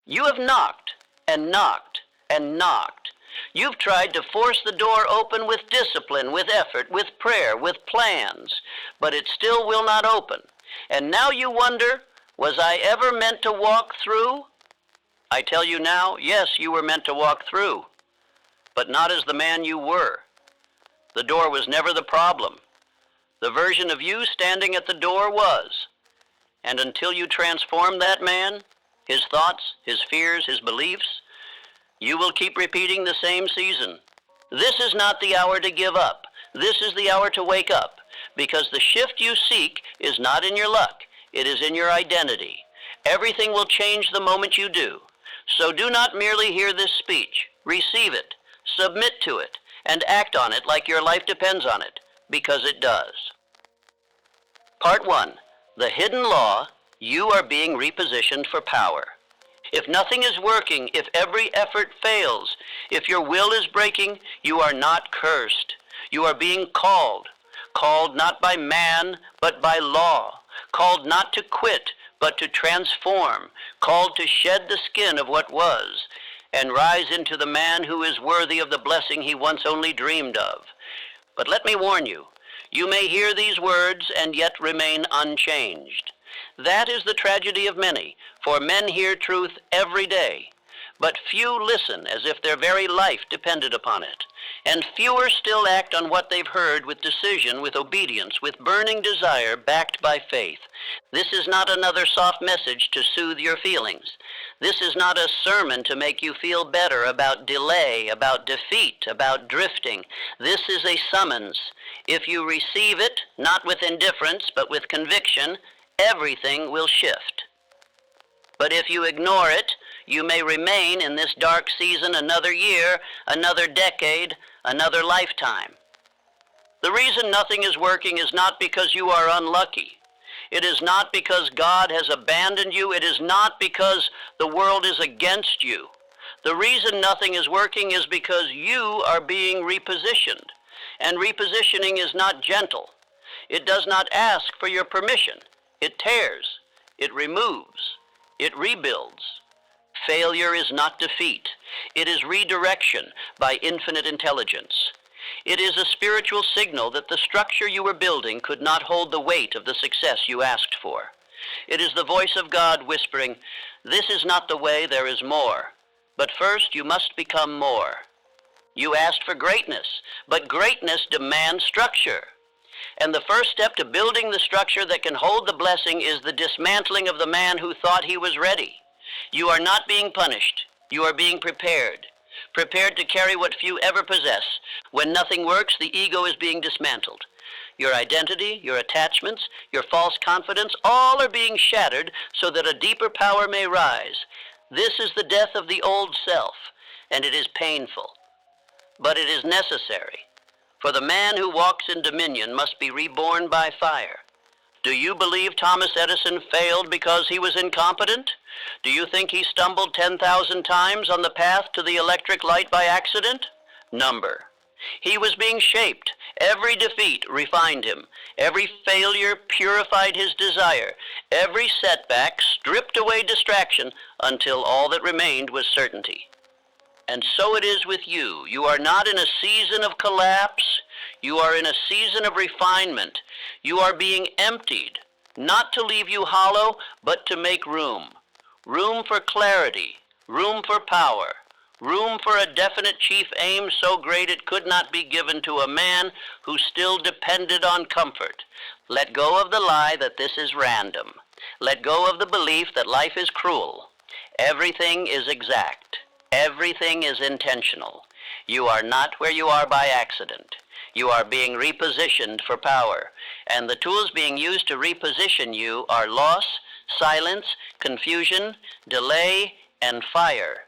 You have knocked and knocked and knocked. You've tried to force the door open with discipline, with effort, with prayer, with plans, but it still will not open. And now you wonder, was I ever meant to walk through? I tell you now, yes, you were meant to walk through, but not as the man you were. The door was never the problem. The version of you standing at the door was. And until you transform that man, his thoughts, his fears, his beliefs, you will keep repeating the same season. This is not the hour to give up. This is the hour to wake up, because the shift you seek is not in your luck. It is in your identity. Everything will change the moment you do. So do not merely hear this speech. Receive it, submit to it, and act on it like your life depends on it, because it does. Part 1. The hidden law, you are being repositioned for power. If nothing is working, if every effort fails, if your will is breaking, you are not cursed. You are being called not by man, but by law, called not to quit, but to transform, called to shed the skin of what was, and rise into the man who is worthy of the blessing he once only dreamed of. But let me warn you, you may hear these words and yet remain unchanged. That is the tragedy of many, for men hear truth every day, but few listen as if their very life depended upon it, and fewer still act on what they've heard with decision, with obedience, with burning desire backed by faith. This is not another soft message to soothe your feelings. This is not a sermon to make you feel better about delay, about defeat, about drifting. This is a summons. If you receive it, not with indifference, but with conviction, everything will shift. But if you ignore it, you may remain in this dark season another year, another decade, another lifetime. The reason nothing is working is not because you are unlucky. It is not because God has abandoned you. It is not because the world is against you. The reason nothing is working is because you are being repositioned. And repositioning is not gentle. It does not ask for your permission. It tears. It removes. It rebuilds. Failure is not defeat. It is redirection by infinite intelligence. It is a spiritual signal that the structure you were building could not hold the weight of the success you asked for. It is the voice of God whispering, "This is not the way, there is more. But first you must become more." You asked for greatness, but greatness demands structure. And the first step to building the structure that can hold the blessing is the dismantling of the man who thought he was ready. You are not being punished. You are being prepared. Prepared to carry what few ever possess. When nothing works, the ego is being dismantled. Your identity, your attachments, your false confidence, all are being shattered so that a deeper power may rise. This is the death of the old self, and it is painful. But it is necessary. For the man who walks in dominion must be reborn by fire. Do you believe Thomas Edison failed because he was incompetent? Do you think he stumbled 10,000 times on the path to the electric light by accident? Number. He was being shaped. Every defeat refined him. Every failure purified his desire. Every setback stripped away distraction until all that remained was certainty. And so it is with you. You are not in a season of collapse. You are in a season of refinement. You are being emptied, not to leave you hollow, but to make room. Room for clarity, room for power, room for a definite chief aim so great it could not be given to a man who still depended on comfort. Let go of the lie that this is random. Let go of the belief that life is cruel. Everything is exact. Everything is intentional. You are not where you are by accident. You are being repositioned for power, and the tools being used to reposition you are loss, silence, confusion, delay, and fire.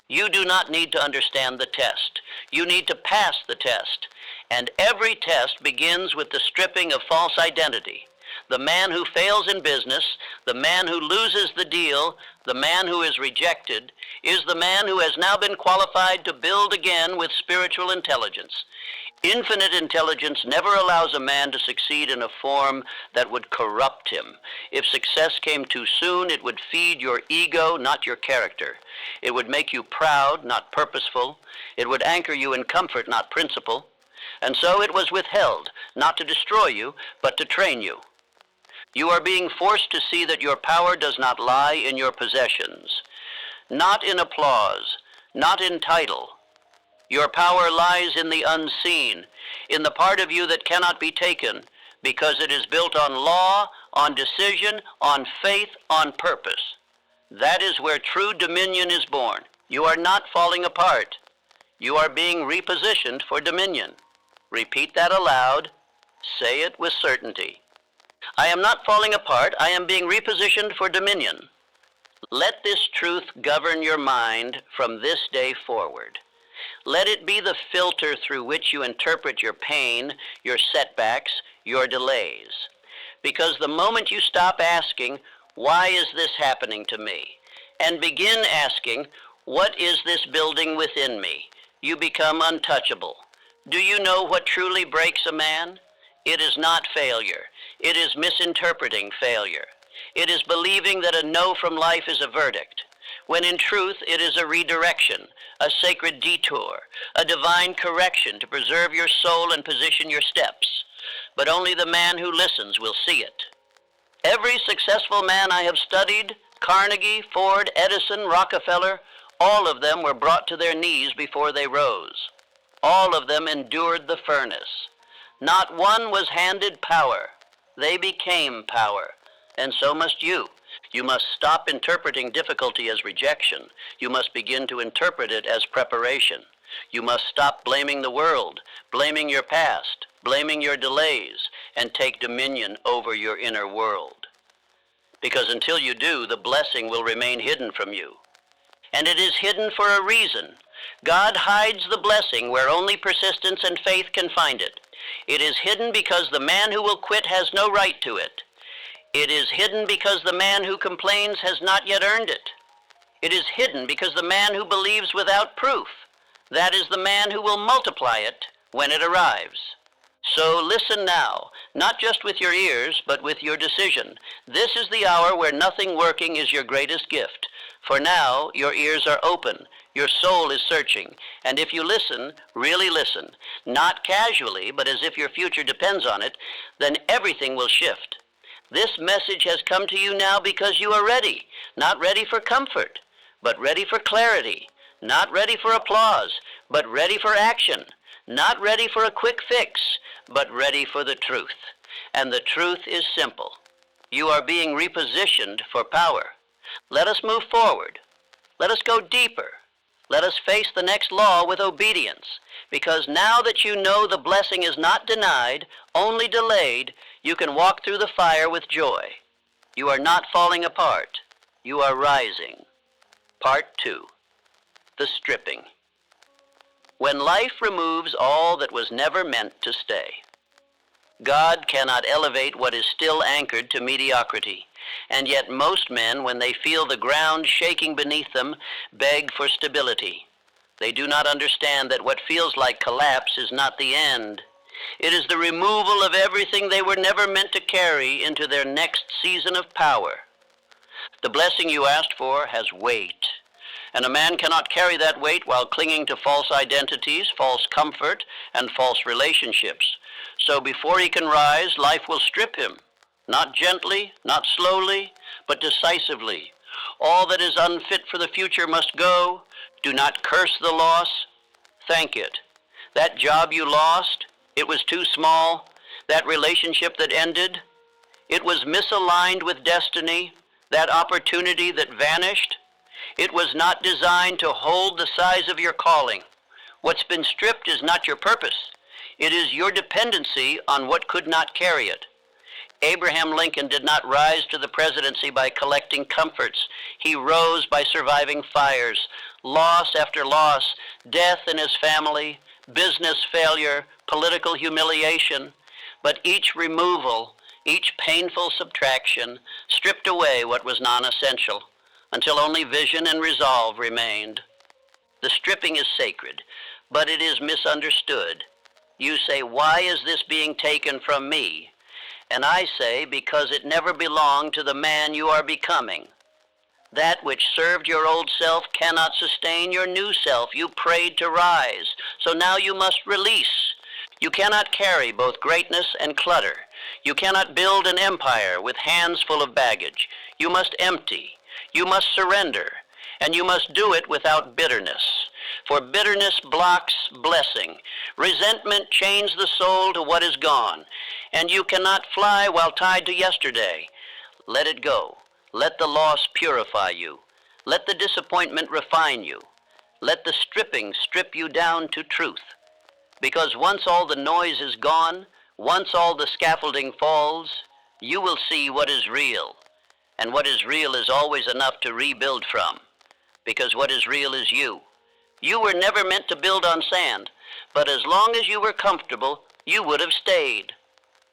You do not need to understand the test. You need to pass the test, and every test begins with the stripping of false identity. The man who fails in business, the man who loses the deal, the man who is rejected, is the man who has now been qualified to build again with spiritual intelligence. Infinite intelligence never allows a man to succeed in a form that would corrupt him. If success came too soon, it would feed your ego, not your character. It would make you proud, not purposeful. It would anchor you in comfort, not principle. And so it was withheld, not to destroy you, but to train you. You are being forced to see that your power does not lie in your possessions, not in applause, not in title. Your power lies in the unseen, in the part of you that cannot be taken, because it is built on law, on decision, on faith, on purpose. That is where true dominion is born. You are not falling apart. You are being repositioned for dominion. Repeat that aloud. Say it with certainty. I am not falling apart. I am being repositioned for dominion. Let this truth govern your mind from this day forward. Let it be the filter through which you interpret your pain, your setbacks, your delays. Because the moment you stop asking, why is this happening to me? And begin asking, what is this building within me? You become untouchable. Do you know what truly breaks a man? It is not failure. It is misinterpreting failure. It is believing that a no from life is a verdict, when in truth it is a redirection, a sacred detour, a divine correction to preserve your soul and position your steps. But only the man who listens will see it. Every successful man I have studied, Carnegie, Ford, Edison, Rockefeller, all of them were brought to their knees before they rose. All of them endured the furnace. Not one was handed power. They became power, and so must you. You must stop interpreting difficulty as rejection. You must begin to interpret it as preparation. You must stop blaming the world, blaming your past, blaming your delays, and take dominion over your inner world. Because until you do, the blessing will remain hidden from you. And it is hidden for a reason. God hides the blessing where only persistence and faith can find it. It is hidden because the man who will quit has no right to it. It is hidden because the man who complains has not yet earned it. It is hidden because the man who believes without proof, that is the man who will multiply it when it arrives. So listen now, not just with your ears, but with your decision. This is the hour where nothing working is your greatest gift. For now, your ears are open, your soul is searching, and if you listen, really listen, not casually, but as if your future depends on it, then everything will shift. This message has come to you now because you are ready, not ready for comfort, but ready for clarity, not ready for applause, but ready for action, not ready for a quick fix, but ready for the truth. And the truth is simple. You are being repositioned for power. Let us move forward. Let us go deeper. Let us face the next law with obedience, because now that you know the blessing is not denied, only delayed, you can walk through the fire with joy. You are not falling apart. You are rising. Part 2. The stripping. When life removes all that was never meant to stay. God cannot elevate what is still anchored to mediocrity, and yet most men, when they feel the ground shaking beneath them, beg for stability. They do not understand that what feels like collapse is not the end. It is the removal of everything they were never meant to carry into their next season of power. The blessing you asked for has weight, and a man cannot carry that weight while clinging to false identities, false comfort, and false relationships. So before he can rise, life will strip him, not gently, not slowly, but decisively. All that is unfit for the future must go. Do not curse the loss, thank it. That job you lost, it was too small. That relationship that ended, it was misaligned with destiny. That opportunity that vanished, it was not designed to hold the size of your calling. What's been stripped is not your purpose. It is your dependency on what could not carry it. Abraham Lincoln did not rise to the presidency by collecting comforts. He rose by surviving fires, loss after loss, death in his family, business failure, political humiliation. But each removal, each painful subtraction, stripped away what was non-essential, until only vision and resolve remained. The stripping is sacred, but it is misunderstood. You say, why is this being taken from me? And I say, because it never belonged to the man you are becoming. That which served your old self cannot sustain your new self. You prayed to rise, so now you must release. You cannot carry both greatness and clutter. You cannot build an empire with hands full of baggage. You must empty. You must surrender. And you must do it without bitterness. For bitterness blocks blessing. Resentment chains the soul to what is gone. And you cannot fly while tied to yesterday. Let it go. Let the loss purify you. Let the disappointment refine you. Let the stripping strip you down to truth. Because once all the noise is gone, once all the scaffolding falls, you will see what is real. And what is real is always enough to rebuild from. Because what is real is you. You were never meant to build on sand, but as long as you were comfortable, you would have stayed.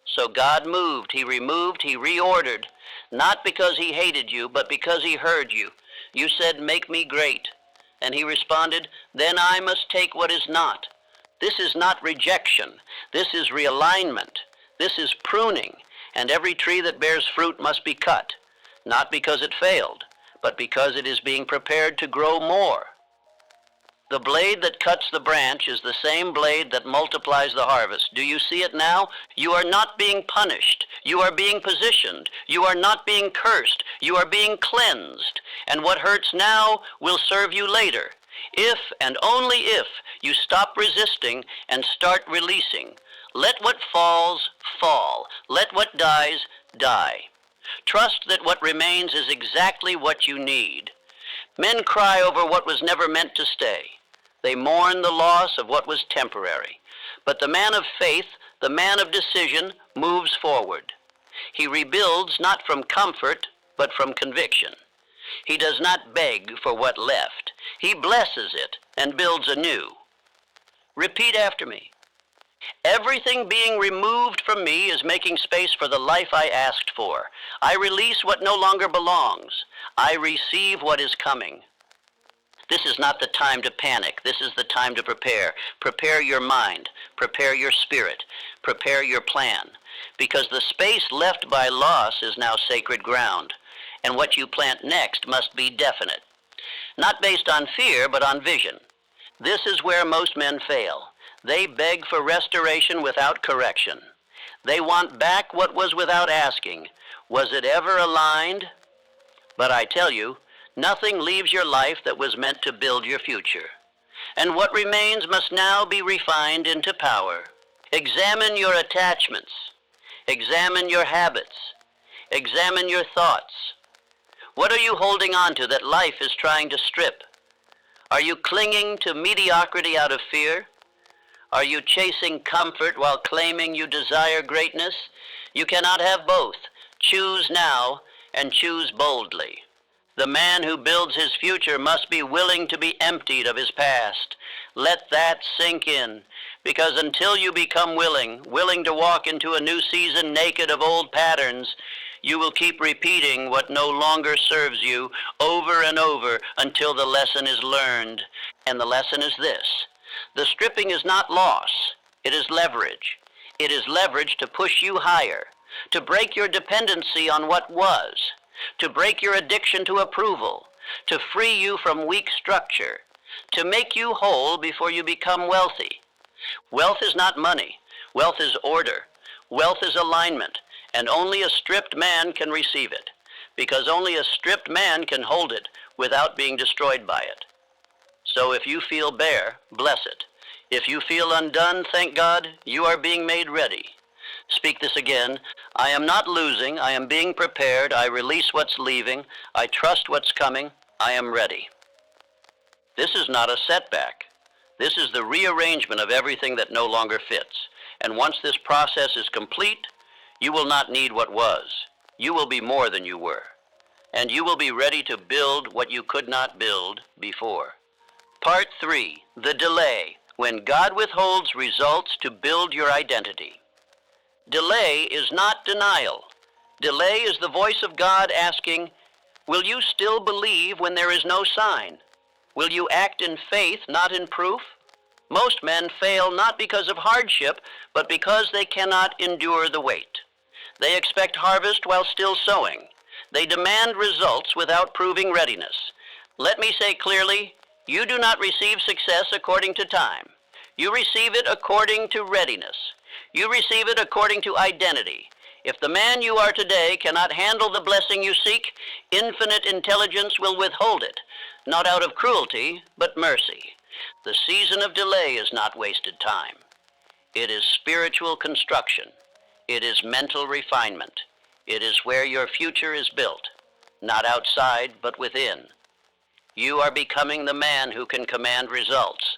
So God moved, He removed, He reordered, not because He hated you, but because He heard you. You said, make me great. And He responded, then I must take what is not. This is not rejection. This is realignment. This is pruning. And every tree that bears fruit must be cut, not because it failed, but because it is being prepared to grow more. The blade that cuts the branch is the same blade that multiplies the harvest. Do you see it now? You are not being punished. You are being positioned. You are not being cursed. You are being cleansed. And what hurts now will serve you later. If and only if you stop resisting and start releasing. Let what falls, fall. Let what dies, die. Trust that what remains is exactly what you need. Men cry over what was never meant to stay. They mourn the loss of what was temporary. But the man of faith, the man of decision, moves forward. He rebuilds not from comfort, but from conviction. He does not beg for what left. He blesses it and builds anew. Repeat after me. Everything being removed from me is making space for the life I asked for. I release what no longer belongs. I receive what is coming. This is not the time to panic. This is the time to prepare. Prepare your mind. Prepare your spirit. Prepare your plan. Because the space left by loss is now sacred ground. And what you plant next must be definite. Not based on fear, but on vision. This is where most men fail. They beg for restoration without correction. They want back what was without asking. Was it ever aligned? But I tell you, nothing leaves your life that was meant to build your future. And what remains must now be refined into power. Examine your attachments. Examine your habits. Examine your thoughts. What are you holding on to that life is trying to strip? Are you clinging to mediocrity out of fear? Are you chasing comfort while claiming you desire greatness? You cannot have both. Choose now and choose boldly. The man who builds his future must be willing to be emptied of his past. Let that sink in, because until you become willing to walk into a new season naked of old patterns, you will keep repeating what no longer serves you over and over until the lesson is learned. And the lesson is this. The stripping is not loss. It is leverage. It is leverage to push you higher, to break your dependency on what was, to break your addiction to approval, to free you from weak structure, to make you whole before you become wealthy. Wealth is not money. Wealth is order. Wealth is alignment. And only a stripped man can receive it, because only a stripped man can hold it without being destroyed by it. So if you feel bare, bless it. If you feel undone, thank God, you are being made ready. Speak this again. I am not losing. I am being prepared. I release what's leaving. I trust what's coming. I am ready. This is not a setback. This is the rearrangement of everything that no longer fits. And once this process is complete, you will not need what was. You will be more than you were. And you will be ready to build what you could not build before. Part 3, the delay, when God withholds results to build your identity. Delay is not denial. Delay is the voice of God asking, will you still believe when there is no sign? Will you act in faith, not in proof? Most men fail not because of hardship, but because they cannot endure the wait. They expect harvest while still sowing. They demand results without proving readiness. Let me say clearly, you do not receive success according to time. You receive it according to readiness. You receive it according to identity. If the man you are today cannot handle the blessing you seek, infinite intelligence will withhold it, not out of cruelty, but mercy. The season of delay is not wasted time. It is spiritual construction. It is mental refinement. It is where your future is built, not outside, but within. You are becoming the man who can command results,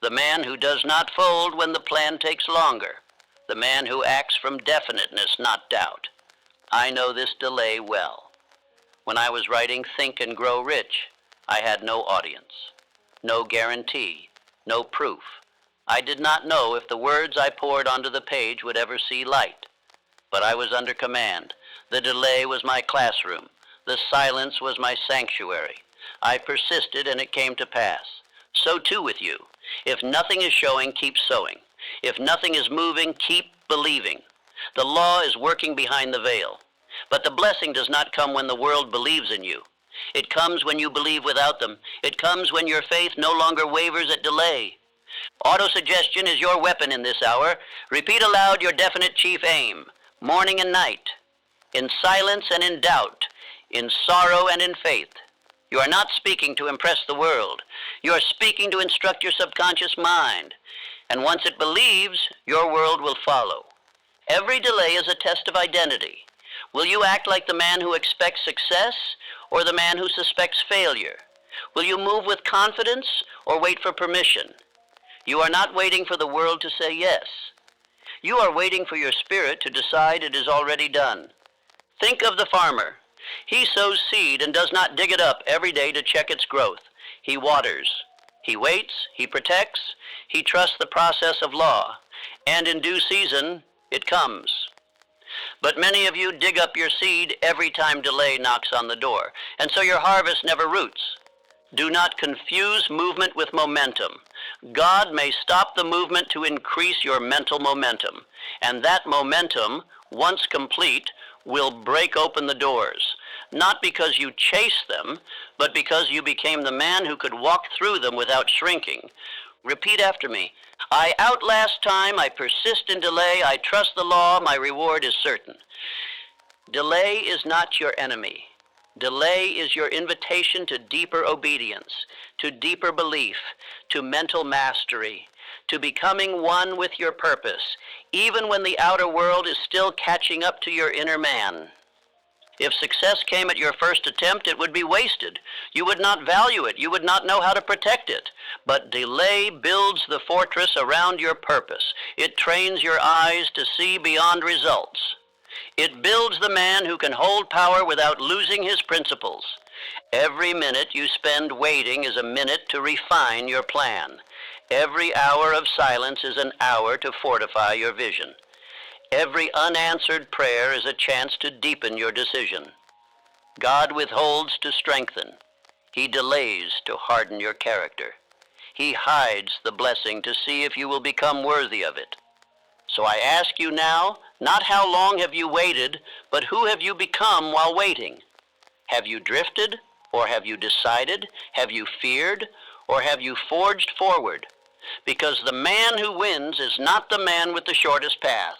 the man who does not fold when the plan takes longer, the man who acts from definiteness, not doubt. I know this delay well. When I was writing Think and Grow Rich, I had no audience, no guarantee, no proof. I did not know if the words I poured onto the page would ever see light. But I was under command. The delay was my classroom. The silence was my sanctuary. I persisted and it came to pass. So too with you. If nothing is showing, keep sowing. If nothing is moving, keep believing. The law is working behind the veil. But the blessing does not come when the world believes in you. It comes when you believe without them. It comes when your faith no longer wavers at delay. Autosuggestion is your weapon in this hour. Repeat aloud your definite chief aim, morning and night, in silence and in doubt, in sorrow and in faith. You are not speaking to impress the world. You are speaking to instruct your subconscious mind. And once it believes, your world will follow. Every delay is a test of identity. Will you act like the man who expects success or the man who suspects failure? Will you move with confidence or wait for permission? You are not waiting for the world to say yes. You are waiting for your spirit to decide it is already done. Think of the farmer. He sows seed and does not dig it up every day to check its growth. He waters. He waits. He protects. He trusts the process of law. And in due season, it comes. But many of you dig up your seed every time delay knocks on the door, and so your harvest never roots. Do not confuse movement with momentum. God may stop the movement to increase your mental momentum, and that momentum, once complete, will break open the doors, not because you chased them, but because you became the man who could walk through them without shrinking. Repeat after me. I outlast time, I persist in delay, I trust the law, my reward is certain. Delay is not your enemy. Delay is your invitation to deeper obedience, to deeper belief, to mental mastery, to becoming one with your purpose, even when the outer world is still catching up to your inner man. If success came at your first attempt, it would be wasted. You would not value it. You would not know how to protect it. But delay builds the fortress around your purpose. It trains your eyes to see beyond results. It builds the man who can hold power without losing his principles. Every minute you spend waiting is a minute to refine your plan. Every hour of silence is an hour to fortify your vision. Every unanswered prayer is a chance to deepen your decision. God withholds to strengthen. He delays to harden your character. He hides the blessing to see if you will become worthy of it. So I ask you now, not how long have you waited, but who have you become while waiting? Have you drifted, or have you decided? Have you feared, or have you forged forward? Because the man who wins is not the man with the shortest path.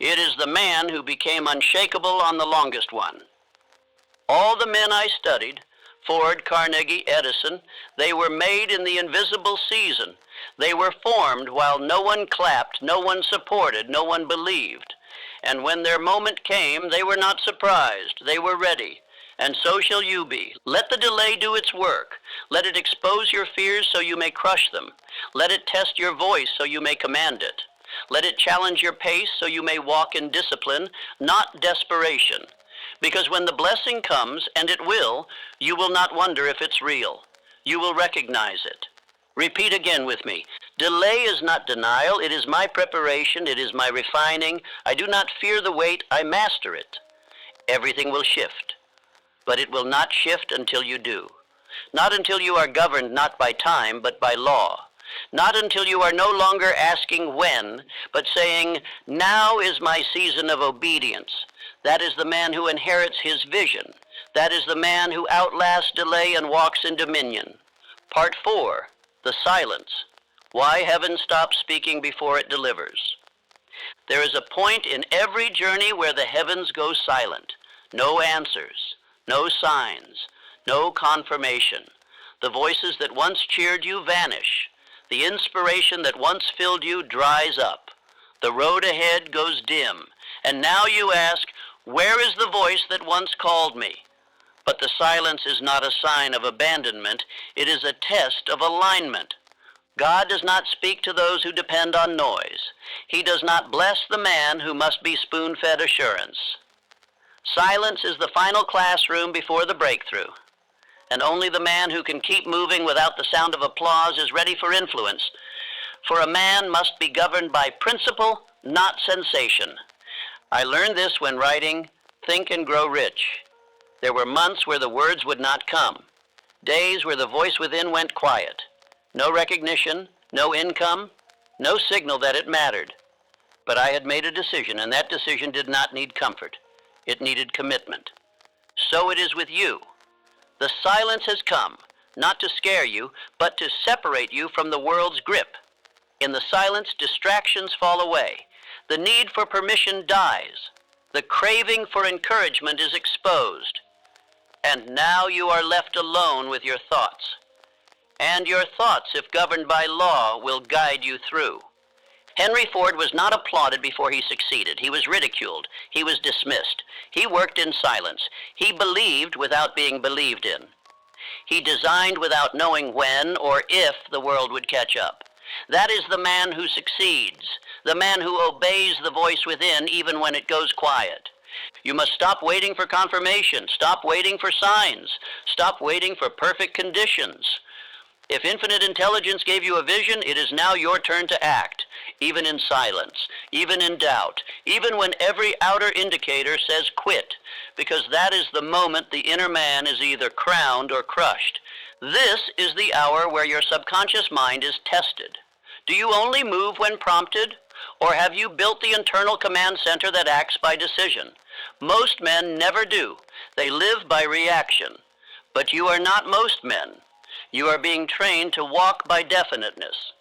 It is the man who became unshakable on the longest one. All the men I studied, Ford, Carnegie, Edison, they were made in the invisible season. They were formed while no one clapped, no one supported, no one believed. And when their moment came, they were not surprised. They were ready. And so shall you be. Let the delay do its work. Let it expose your fears so you may crush them. Let it test your voice so you may command it. Let it challenge your pace so you may walk in discipline, not desperation. Because when the blessing comes, and it will, you will not wonder if it's real. You will recognize it. Repeat again with me. Delay is not denial. It is my preparation. It is my refining. I do not fear the wait. I master it. Everything will shift. But it will not shift until you do. Not until you are governed not by time, but by law. Not until you are no longer asking when, but saying, now is my season of obedience. That is the man who inherits his vision. That is the man who outlasts delay and walks in dominion. Part 4, the silence. Why heaven stops speaking before it delivers. There is a point in every journey where the heavens go silent. No answers, no signs, no confirmation. The voices that once cheered you vanish. The inspiration that once filled you dries up. The road ahead goes dim. And now you ask, where is the voice that once called me? But the silence is not a sign of abandonment. It is a test of alignment. God does not speak to those who depend on noise. He does not bless the man who must be spoon-fed assurance. Silence is the final classroom before the breakthrough. And only the man who can keep moving without the sound of applause is ready for influence. For a man must be governed by principle, not sensation. I learned this when writing Think and Grow Rich. There were months where the words would not come, days where the voice within went quiet. No recognition, no income, no signal that it mattered. But I had made a decision, and that decision did not need comfort. It needed commitment. So it is with you. The silence has come, not to scare you, but to separate you from the world's grip. In the silence, distractions fall away. The need for permission dies. The craving for encouragement is exposed. And now you are left alone with your thoughts. And your thoughts, if governed by law, will guide you through. Henry Ford was not applauded before he succeeded. He was ridiculed. He was dismissed. He worked in silence. He believed without being believed in. He designed without knowing when or if the world would catch up. That is the man who succeeds, the man who obeys the voice within even when it goes quiet. You must stop waiting for confirmation. Stop waiting for signs. Stop waiting for perfect conditions. If infinite intelligence gave you a vision, it is now your turn to act, even in silence, even in doubt, even when every outer indicator says quit, because that is the moment the inner man is either crowned or crushed. This is the hour where your subconscious mind is tested. Do you only move when prompted, or have you built the internal command center that acts by decision? Most men never do. They live by reaction. But you are not most men. You are being trained to walk by definiteness.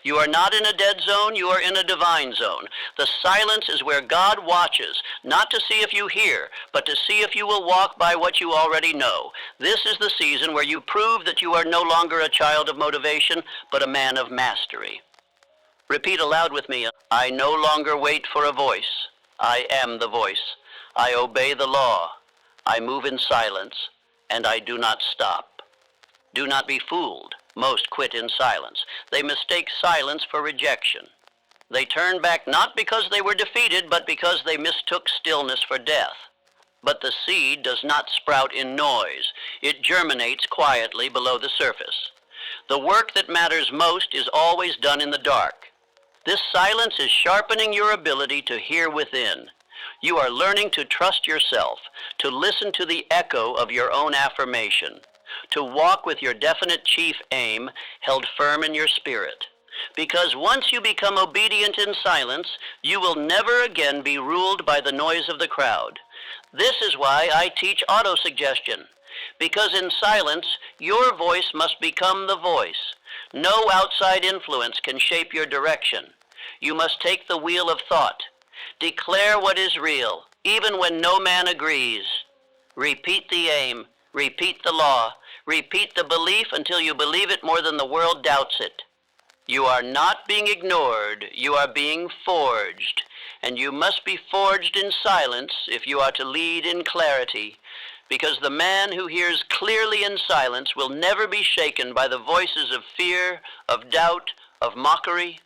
You are not in a dead zone, you are in a divine zone. The silence is where God watches, not to see if you hear, but to see if you will walk by what you already know. This is the season where you prove that you are no longer a child of motivation, but a man of mastery. Repeat aloud with me, I no longer wait for a voice. I am the voice. I obey the law. I move in silence, and I do not stop. Do not be fooled. Most quit in silence. They mistake silence for rejection. They turn back not because they were defeated, but because they mistook stillness for death. But the seed does not sprout in noise. It germinates quietly below the surface. The work that matters most is always done in the dark. This silence is sharpening your ability to hear within. You are learning to trust yourself, to listen to the echo of your own affirmation, to walk with your definite chief aim held firm in your spirit. Because once you become obedient in silence, you will never again be ruled by the noise of the crowd. This is why I teach autosuggestion. Because in silence, your voice must become the voice. No outside influence can shape your direction. You must take the wheel of thought. Declare what is real, even when no man agrees. Repeat the aim. Repeat the law. Repeat the belief until you believe it more than the world doubts it. You are not being ignored. You are being forged. And you must be forged in silence if you are to lead in clarity. Because the man who hears clearly in silence will never be shaken by the voices of fear, of doubt, of mockery.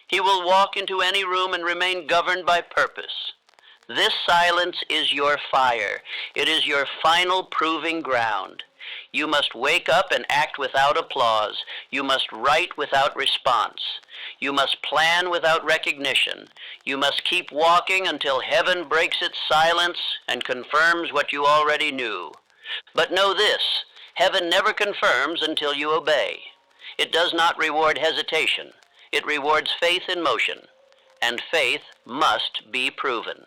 He will walk into any room and remain governed by purpose. This silence is your fire. It is your final proving ground. You must wake up and act without applause. You must write without response. You must plan without recognition. You must keep walking until heaven breaks its silence and confirms what you already knew. But know this, heaven never confirms until you obey. It does not reward hesitation. It rewards faith in motion. And faith must be proven.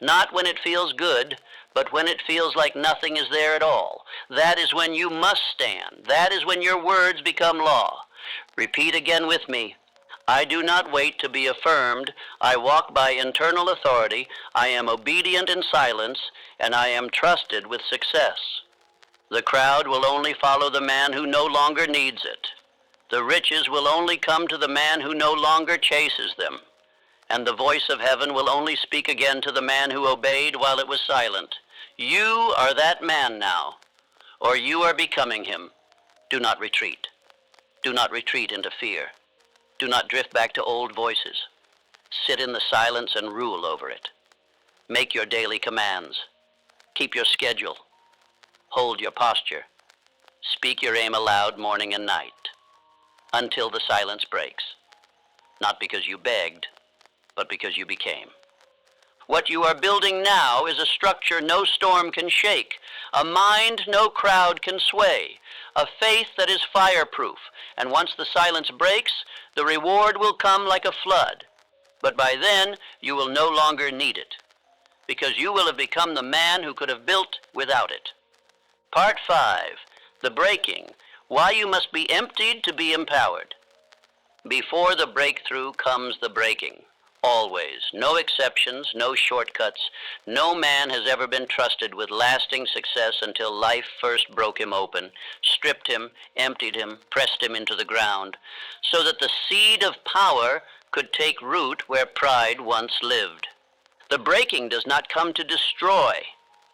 Not when it feels good, but when it feels like nothing is there at all. That is when you must stand. That is when your words become law. Repeat again with me. I do not wait to be affirmed. I walk by internal authority. I am obedient in silence, and I am trusted with success. The crowd will only follow the man who no longer needs it. The riches will only come to the man who no longer chases them. And the voice of heaven will only speak again to the man who obeyed while it was silent. You are that man now, or you are becoming him. Do not retreat. Do not retreat into fear. Do not drift back to old voices. Sit in the silence and rule over it. Make your daily commands. Keep your schedule. Hold your posture. Speak your aim aloud morning and night, until the silence breaks. Not because you begged, but because you became. What you are building now is a structure no storm can shake, a mind no crowd can sway, a faith that is fireproof, and once the silence breaks, the reward will come like a flood. But by then, you will no longer need it, because you will have become the man who could have built without it. Part 5, the breaking, why you must be emptied to be empowered. Before the breakthrough comes the breaking. Always. No exceptions, no shortcuts. No man has ever been trusted with lasting success until life first broke him open, stripped him, emptied him, pressed him into the ground, so that the seed of power could take root where pride once lived. The breaking does not come to destroy.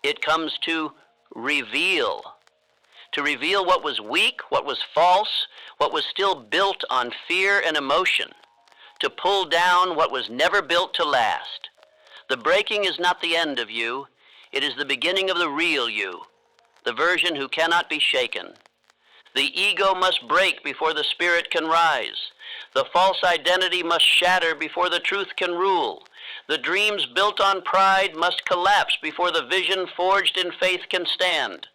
It comes to reveal. To reveal what was weak, what was false, what was still built on fear and emotion. To pull down what was never built to last. The breaking is not the end of you. It is the beginning of the real you, the version who cannot be shaken. The ego must break before the spirit can rise. The false identity must shatter before the truth can rule. The dreams built on pride must collapse before the vision forged in faith can stand.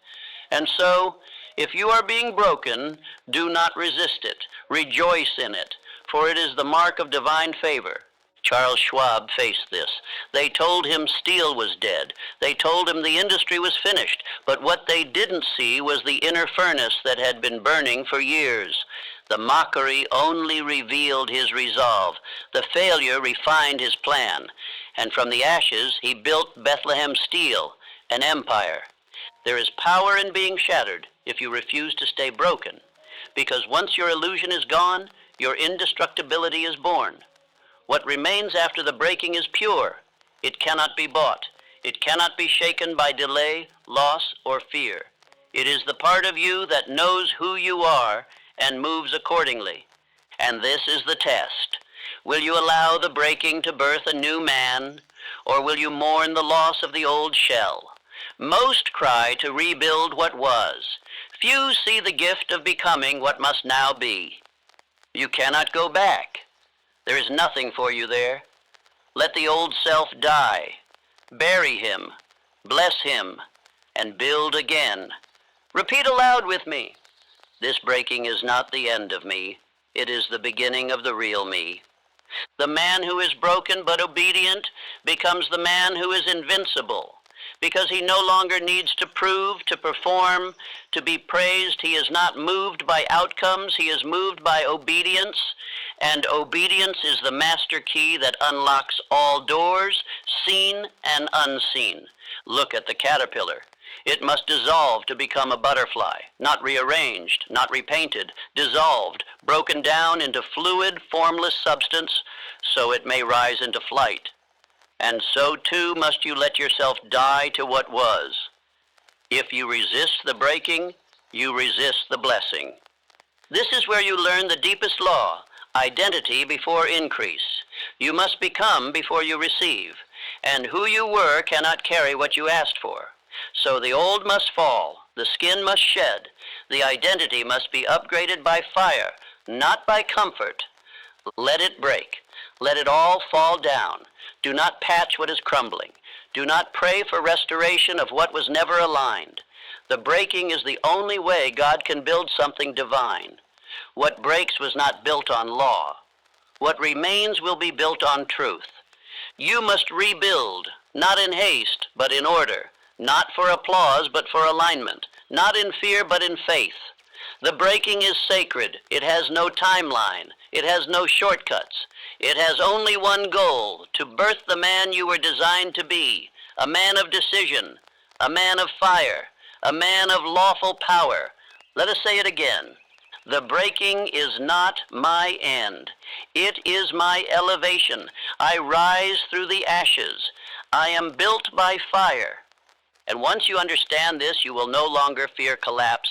And so, if you are being broken, do not resist it. Rejoice in it, for it is the mark of divine favor. Charles Schwab faced this. They told him steel was dead. They told him the industry was finished. But what they didn't see was the inner furnace that had been burning for years. The mockery only revealed his resolve. The failure refined his plan. And from the ashes, he built Bethlehem Steel, an empire. There is power in being shattered if you refuse to stay broken. Because once your illusion is gone, your indestructibility is born. What remains after the breaking is pure. It cannot be bought. It cannot be shaken by delay, loss, or fear. It is the part of you that knows who you are and moves accordingly. And this is the test. Will you allow the breaking to birth a new man, or will you mourn the loss of the old shell? Most cry to rebuild what was. Few see the gift of becoming what must now be. You cannot go back. There is nothing for you there. Let the old self die. Bury him, bless him, and build again. Repeat aloud with me. This breaking is not the end of me. It is the beginning of the real me. The man who is broken but obedient becomes the man who is invincible. Because he no longer needs to prove, to perform, to be praised. He is not moved by outcomes. He is moved by obedience. And obedience is the master key that unlocks all doors, seen and unseen. Look at the caterpillar. It must dissolve to become a butterfly, not rearranged, not repainted, dissolved, broken down into fluid, formless substance, so it may rise into flight. And so too must you let yourself die to what was. If you resist the breaking, you resist the blessing. This is where you learn the deepest law, identity before increase. You must become before you receive, and who you were cannot carry what you asked for. So the old must fall, the skin must shed, the identity must be upgraded by fire, not by comfort. Let it break. Let it all fall down. Do not patch what is crumbling. Do not pray for restoration of what was never aligned. The breaking is the only way God can build something divine. What breaks was not built on law. What remains will be built on truth. You must rebuild, not in haste, but in order, not for applause, but for alignment, not in fear, but in faith. The breaking is sacred. It has no timeline. It has no shortcuts. It has only one goal, to birth the man you were designed to be, a man of decision, a man of fire, a man of lawful power. Let us say it again. The breaking is not my end. It is my elevation. I rise through the ashes. I am built by fire. And once you understand this, you will no longer fear collapse.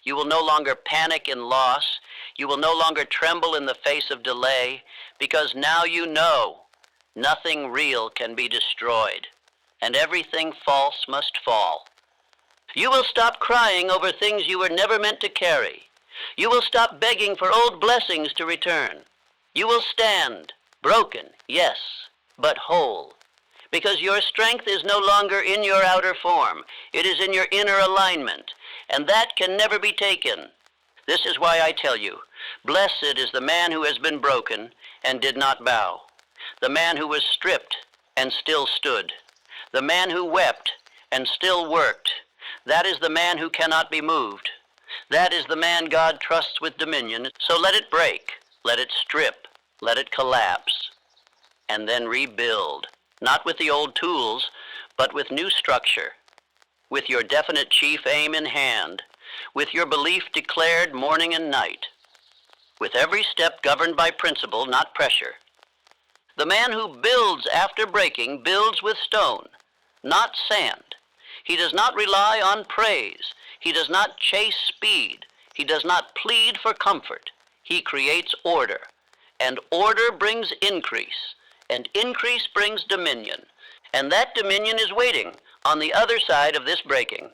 You will no longer panic in loss. You will no longer tremble in the face of delay, because now you know nothing real can be destroyed, and everything false must fall. You will stop crying over things you were never meant to carry. You will stop begging for old blessings to return. You will stand, broken, yes, but whole, because your strength is no longer in your outer form. It is in your inner alignment, and that can never be taken. This is why I tell you, blessed is the man who has been broken and did not bow, the man who was stripped and still stood, the man who wept and still worked. That is the man who cannot be moved. That is the man God trusts with dominion. So let it break, let it strip, let it collapse, and then rebuild, not with the old tools, but with new structure, with your definite chief aim in hand, with your belief declared morning and night, with every step governed by principle, not pressure. The man who builds after breaking builds with stone, not sand. He does not rely on praise. He does not chase speed. He does not plead for comfort. He creates order, and order brings increase, and increase brings dominion, and that dominion is waiting on the other side of this breaking.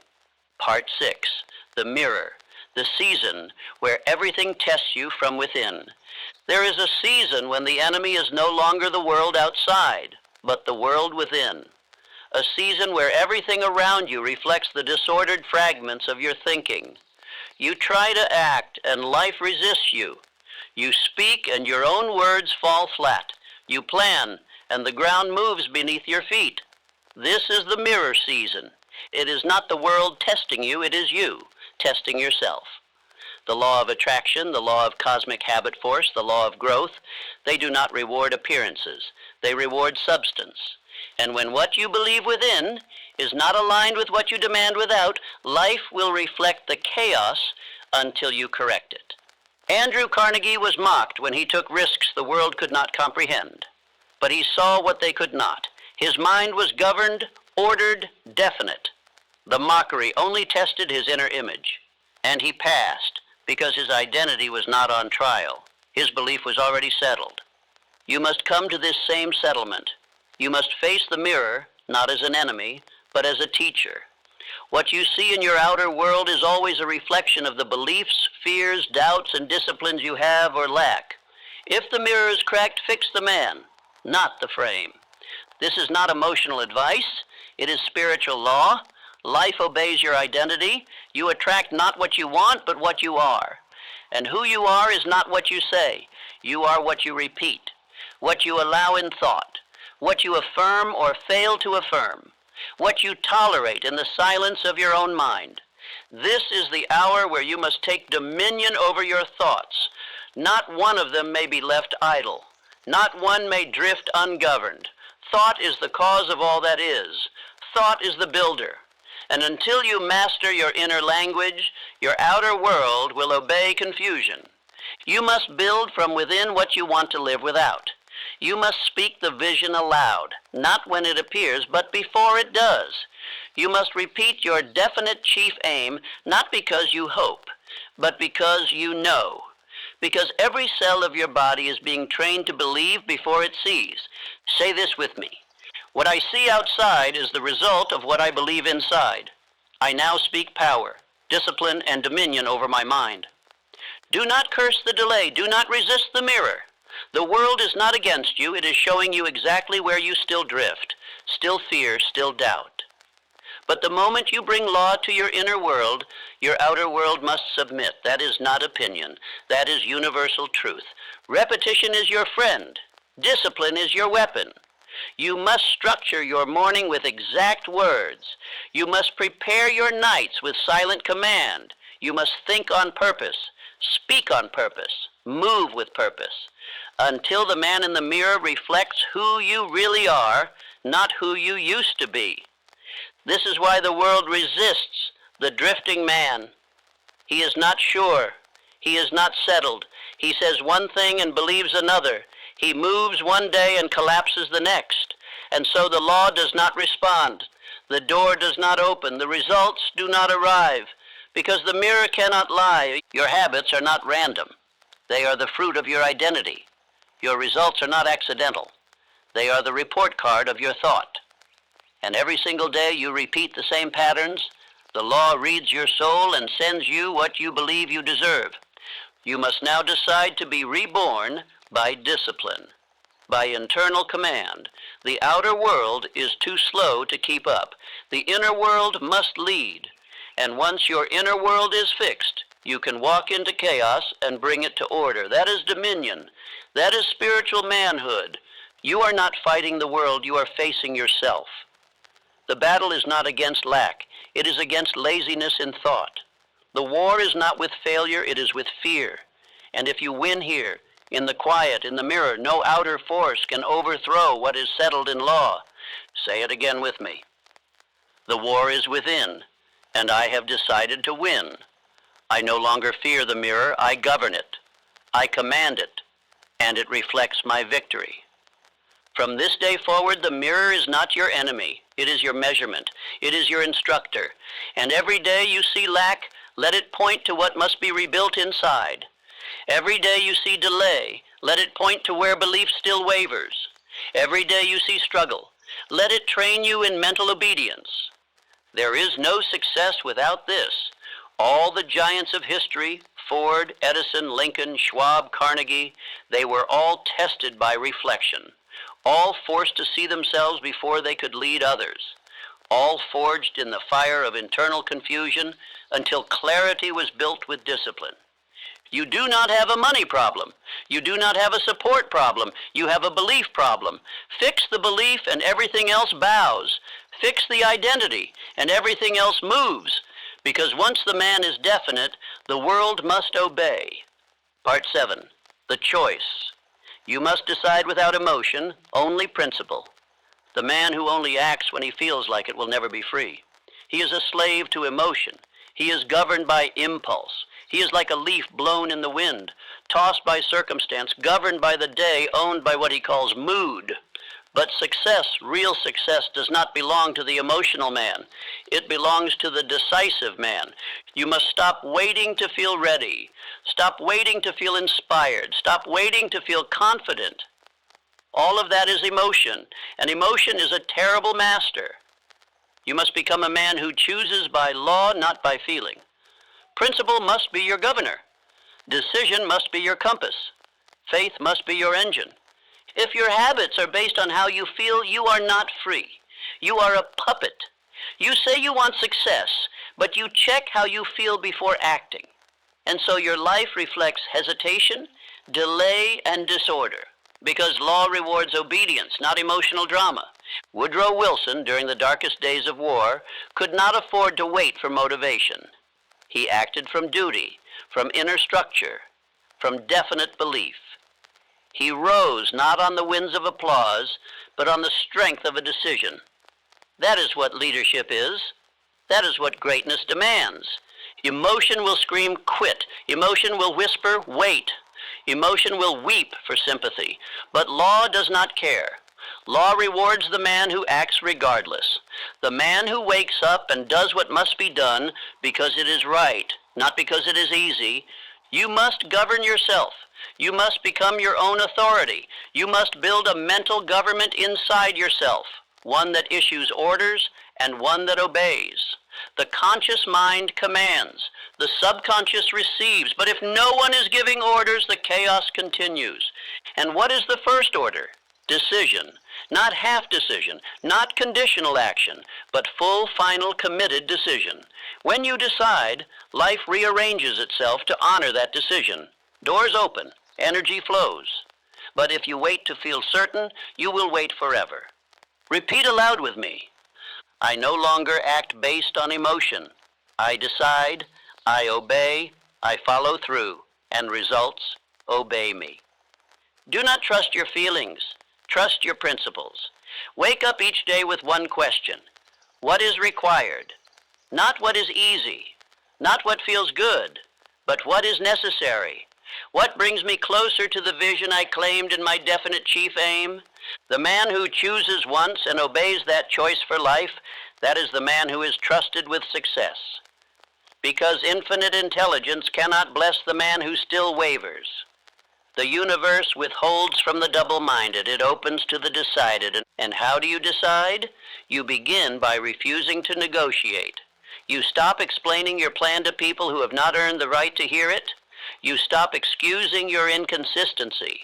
Part 6, the mirror, the season where everything tests you from within. There is a season when the enemy is no longer the world outside, but the world within. A season where everything around you reflects the disordered fragments of your thinking. You try to act, and life resists you. You speak, and your own words fall flat. You plan, and the ground moves beneath your feet. This is the mirror season. It is not the world testing you, it is you testing yourself. The law of attraction, the law of cosmic habit force, the law of growth, they do not reward appearances. They reward substance. And when what you believe within is not aligned with what you demand without, life will reflect the chaos until you correct it. Andrew Carnegie was mocked when he took risks the world could not comprehend. But he saw what they could not. His mind was governed, ordered, definite. The mockery only tested his inner image. And he passed because his identity was not on trial. His belief was already settled. You must come to this same settlement. You must face the mirror, not as an enemy, but as a teacher. What you see in your outer world is always a reflection of the beliefs, fears, doubts, and disciplines you have or lack. If the mirror is cracked, fix the man, not the frame. This is not emotional advice. It is spiritual law. Life obeys your identity. You attract not what you want, but what you are. And who you are is not what you say. You are what you repeat, what you allow in thought, what you affirm or fail to affirm, what you tolerate in the silence of your own mind. This is the hour where you must take dominion over your thoughts. Not one of them may be left idle. Not one may drift ungoverned. Thought is the cause of all that is. Thought is the builder. And until you master your inner language, your outer world will obey confusion. You must build from within what you want to live without. You must speak the vision aloud, not when it appears, but before it does. You must repeat your definite chief aim, not because you hope, but because you know. Because every cell of your body is being trained to believe before it sees. Say this with me. What I see outside is the result of what I believe inside. I now speak power, discipline, and dominion over my mind. Do not curse the delay. Do not resist the mirror. The world is not against you. It is showing you exactly where you still drift, still fear, still doubt. But the moment you bring law to your inner world, Your outer world must submit. That is not opinion. That is universal truth. Repetition is your friend. Discipline is your weapon. You must structure your morning with exact words. You must prepare your nights with silent command. You must think on purpose, speak on purpose, move with purpose, until the man in the mirror reflects who you really are, not who you used to be. This is why the world resists the drifting man. He is not sure. He is not settled. He says one thing and believes another. He moves one day and collapses the next. And so the law does not respond. The door does not open. The results do not arrive. Because the mirror cannot lie. Your habits are not random. They are the fruit of your identity. Your results are not accidental. They are the report card of your thought. And every single day you repeat the same patterns. The law reads your soul and sends you what you believe you deserve. You must now decide to be reborn by discipline, by internal command. The outer world is too slow to keep up. The inner world must lead. And once your inner world is fixed, you can walk into chaos and bring it to order. That is dominion. That is spiritual manhood. You are not fighting the world, you are facing yourself. The battle is not against lack. It is against laziness in thought. The war is not with failure, it is with fear. And if you win here, in the quiet, in the mirror, no outer force can overthrow what is settled in law. Say it again with me. The war is within, and I have decided to win. I no longer fear the mirror, I govern it. I command it, and it reflects my victory. From this day forward, the mirror is not your enemy. It is your measurement. It is your instructor. And every day you see lack, let it point to what must be rebuilt inside. Every day you see delay, let it point to where belief still wavers. Every day you see struggle, let it train you in mental obedience. There is no success without this. All the giants of history, Ford, Edison, Lincoln, Schwab, Carnegie, they were all tested by reflection. All forced to see themselves before they could lead others. All forged in the fire of internal confusion until clarity was built with discipline. You do not have a money problem. You do not have a support problem. You have a belief problem. Fix the belief and everything else bows. Fix the identity and everything else moves. Because once the man is definite, the world must obey. Part 7. The choice. You must decide without emotion, only principle. The man who only acts when he feels like it will never be free. He is a slave to emotion. He is governed by impulse. He is like a leaf blown in the wind, tossed by circumstance, governed by the day, owned by what he calls mood. But success, real success, does not belong to the emotional man. It belongs to the decisive man. You must stop waiting to feel ready. Stop waiting to feel inspired. Stop waiting to feel confident. All of that is emotion, and emotion is a terrible master. You must become a man who chooses by law, not by feeling. Principle must be your governor. Decision must be your compass. Faith must be your engine. If your habits are based on how you feel, you are not free. You are a puppet. You say you want success, but you check how you feel before acting. And so your life reflects hesitation, delay, and disorder, because law rewards obedience, not emotional drama. Woodrow Wilson, during the darkest days of war, could not afford to wait for motivation. He acted from duty, from inner structure, from definite belief. He rose not on the winds of applause, but on the strength of a decision. That is what leadership is. That is what greatness demands. Emotion will scream, quit. Emotion will whisper, wait. Emotion will weep for sympathy. But law does not care. Law rewards the man who acts regardless. The man who wakes up and does what must be done because it is right, not because it is easy. You must govern yourself. You must become your own authority. You must build a mental government inside yourself, one that issues orders and one that obeys. The conscious mind commands. The subconscious receives. But if no one is giving orders, the chaos continues. And what is the first order? Decision. Not half decision, not conditional action, but full, final, committed decision. When you decide, life rearranges itself to honor that decision. Doors open, energy flows. But if you wait to feel certain, you will wait forever. Repeat aloud with me. I no longer act based on emotion. I decide, I obey, I follow through, and results obey me. Do not trust your feelings. Trust your principles. Wake up each day with one question. What is required? Not what is easy, not what feels good, but what is necessary. What brings me closer to the vision I claimed in my definite chief aim? The man who chooses once and obeys that choice for life, that is the man who is trusted with success. Because infinite intelligence cannot bless the man who still wavers. The universe withholds from the double-minded. It opens to the decided. And how do you decide? You begin by refusing to negotiate. You stop explaining your plan to people who have not earned the right to hear it. You stop excusing your inconsistency.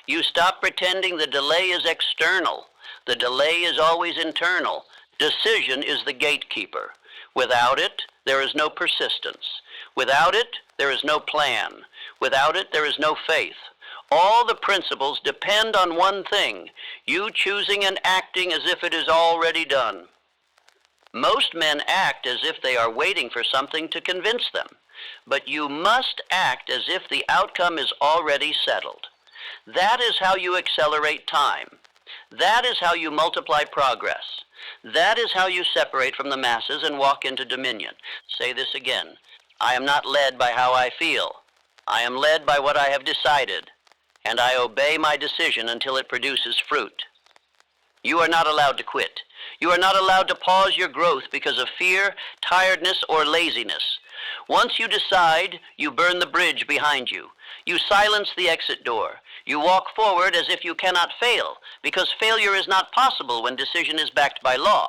You stop pretending the delay is external. The delay is always internal. Decision is the gatekeeper. Without it, there is no persistence. Without it, there is no plan. Without it, there is no faith. All the principles depend on one thing, you choosing and acting as if it is already done. Most men act as if they are waiting for something to convince them, but you must act as if the outcome is already settled. That is how you accelerate time. That is how you multiply progress. That is how you separate from the masses and walk into dominion. Say this again. I am not led by how I feel. I am led by what I have decided, and I obey my decision until it produces fruit. You are not allowed to quit. You are not allowed to pause your growth because of fear, tiredness, or laziness. Once you decide, you burn the bridge behind you. You silence the exit door. You walk forward as if you cannot fail, because failure is not possible when decision is backed by law.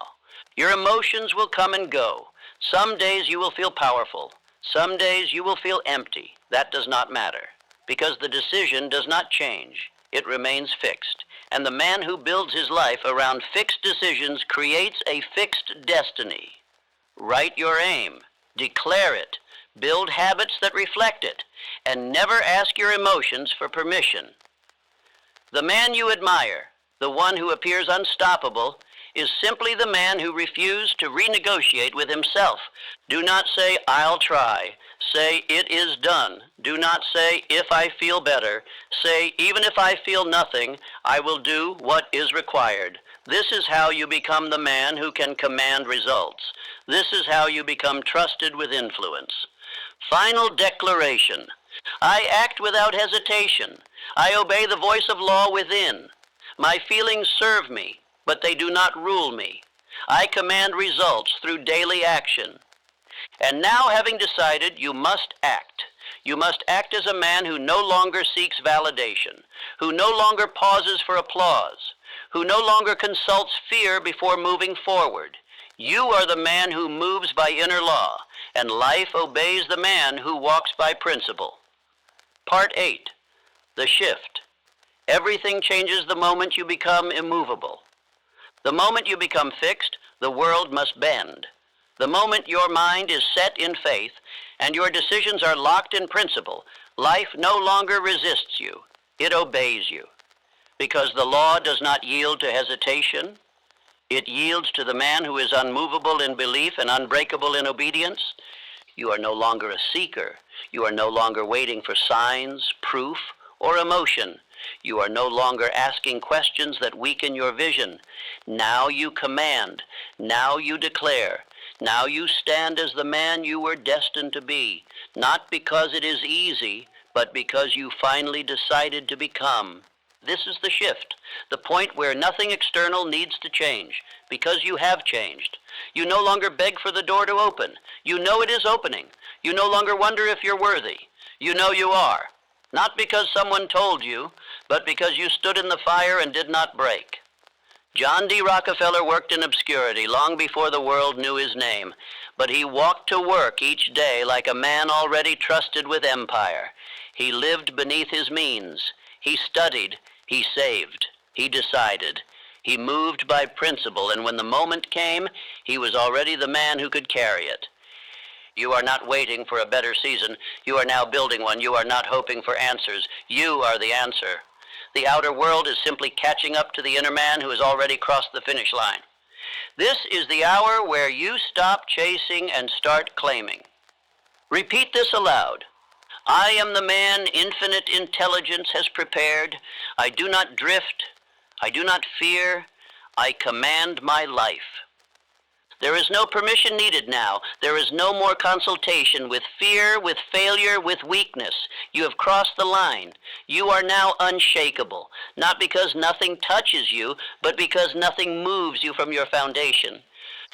Your emotions will come and go. Some days you will feel powerful. Some days you will feel empty. That does not matter, because the decision does not change. It remains fixed. And the man who builds his life around fixed decisions creates a fixed destiny. Write your aim. Declare it. Build habits that reflect it. And never ask your emotions for permission. The man you admire, the one who appears unstoppable, is simply the man who refused to renegotiate with himself. Do not say, I'll try. Say, it is done. Do not say, if I feel better. Say, even if I feel nothing, I will do what is required. This is how you become the man who can command results. This is how you become trusted with influence. Final declaration. I act without hesitation. I obey the voice of law within. My feelings serve me, but they do not rule me. I command results through daily action. And now, having decided, you must act. You must act as a man who no longer seeks validation, who no longer pauses for applause, who no longer consults fear before moving forward. You are the man who moves by inner law, and life obeys the man who walks by principle. Part 8. The shift. Everything changes the moment you become immovable. The moment you become fixed, the world must bend. The moment your mind is set in faith and your decisions are locked in principle, life no longer resists you. It obeys you. Because the law does not yield to hesitation. It yields to the man who is unmovable in belief and unbreakable in obedience. You are no longer a seeker. You are no longer waiting for signs, proof, or emotion. You are no longer asking questions that weaken your vision. Now you command. Now you declare. Now you stand as the man you were destined to be, not because it is easy, but because you finally decided to become. This is the shift, the point where nothing external needs to change, because you have changed. You no longer beg for the door to open. You know it is opening. You no longer wonder if you're worthy. You know you are, not because someone told you, but because you stood in the fire and did not break. John D. Rockefeller worked in obscurity long before the world knew his name, but he walked to work each day like a man already trusted with empire. He lived beneath his means. He studied. He saved. He decided. He moved by principle, and when the moment came, he was already the man who could carry it. You are not waiting for a better season. You are now building one. You are not hoping for answers. You are the answer. The outer world is simply catching up to the inner man who has already crossed the finish line. This is the hour where you stop chasing and start claiming. Repeat this aloud. I am the man infinite intelligence has prepared. I do not drift. I do not fear. I command my life. There is no permission needed now. There is no more consultation with fear, with failure, with weakness. You have crossed the line. You are now unshakable, not because nothing touches you, but because nothing moves you from your foundation.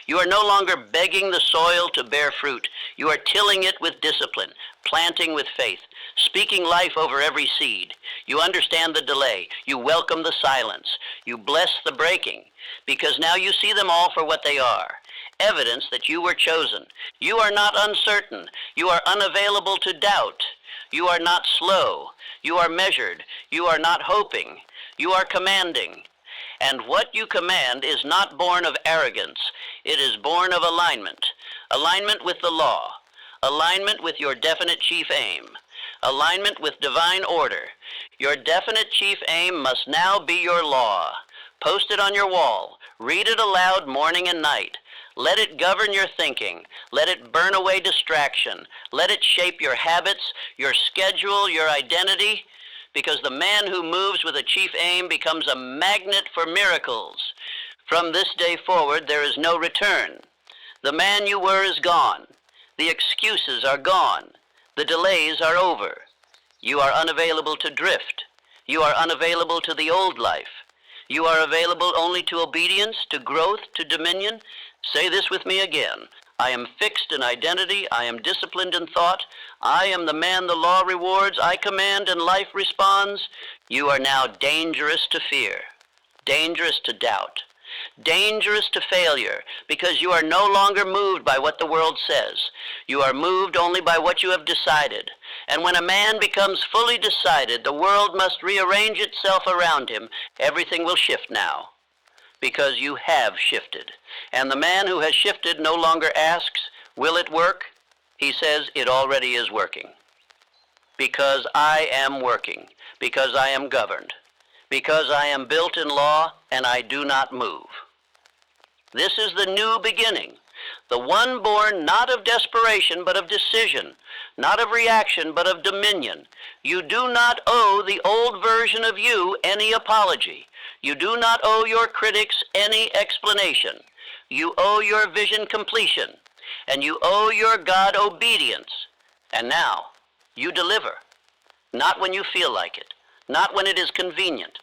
You are no longer begging the soil to bear fruit. You are tilling it with discipline, planting with faith, speaking life over every seed. You understand the delay. You welcome the silence. You bless the breaking, because now you see them all for what they are. Evidence that you were chosen. You are not uncertain. You are unavailable to doubt. You are not slow. You are measured. You are not hoping. You are commanding. And what you command is not born of arrogance. It is born of alignment. Alignment with the law. Alignment with your definite chief aim. Alignment with divine order. Your definite chief aim must now be your law. Post it on your wall. Read it aloud morning and night. Let it govern your thinking. Let it burn away distraction. Let it shape your habits, your schedule, your identity, because the man who moves with a chief aim becomes a magnet for miracles. From this day forward, there is no return. The man you were is gone. The excuses are gone. The delays are over. You are unavailable to drift. You are unavailable to the old life. You are available only to obedience, to growth, to dominion. Say this with me again. I am fixed in identity. I am disciplined in thought. I am the man the law rewards. I command and life responds. You are now dangerous to fear, dangerous to doubt, dangerous to failure, because you are no longer moved by what the world says. You are moved only by what you have decided. And when a man becomes fully decided, the world must rearrange itself around him. Everything will shift now, because you have shifted. And the man who has shifted no longer asks, will it work? He says, it already is working. Because I am working, because I am governed, because I am built in law and I do not move. This is the new beginning, the one born not of desperation but of decision, not of reaction but of dominion. You do not owe the old version of you any apology. You do not owe your critics any explanation. You owe your vision completion, and you owe your God obedience. And now, you deliver, not when you feel like it, not when it is convenient,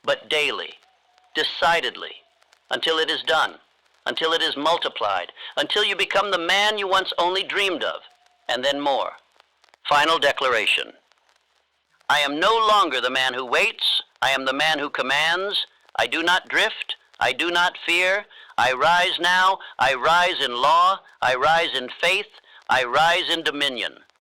but daily, decidedly, until it is done, until it is multiplied, until you become the man you once only dreamed of, and then more. Final declaration. I am no longer the man who waits. I am the man who commands. I do not drift. I do not fear. I rise now. I rise in law. I rise in faith. I rise in dominion.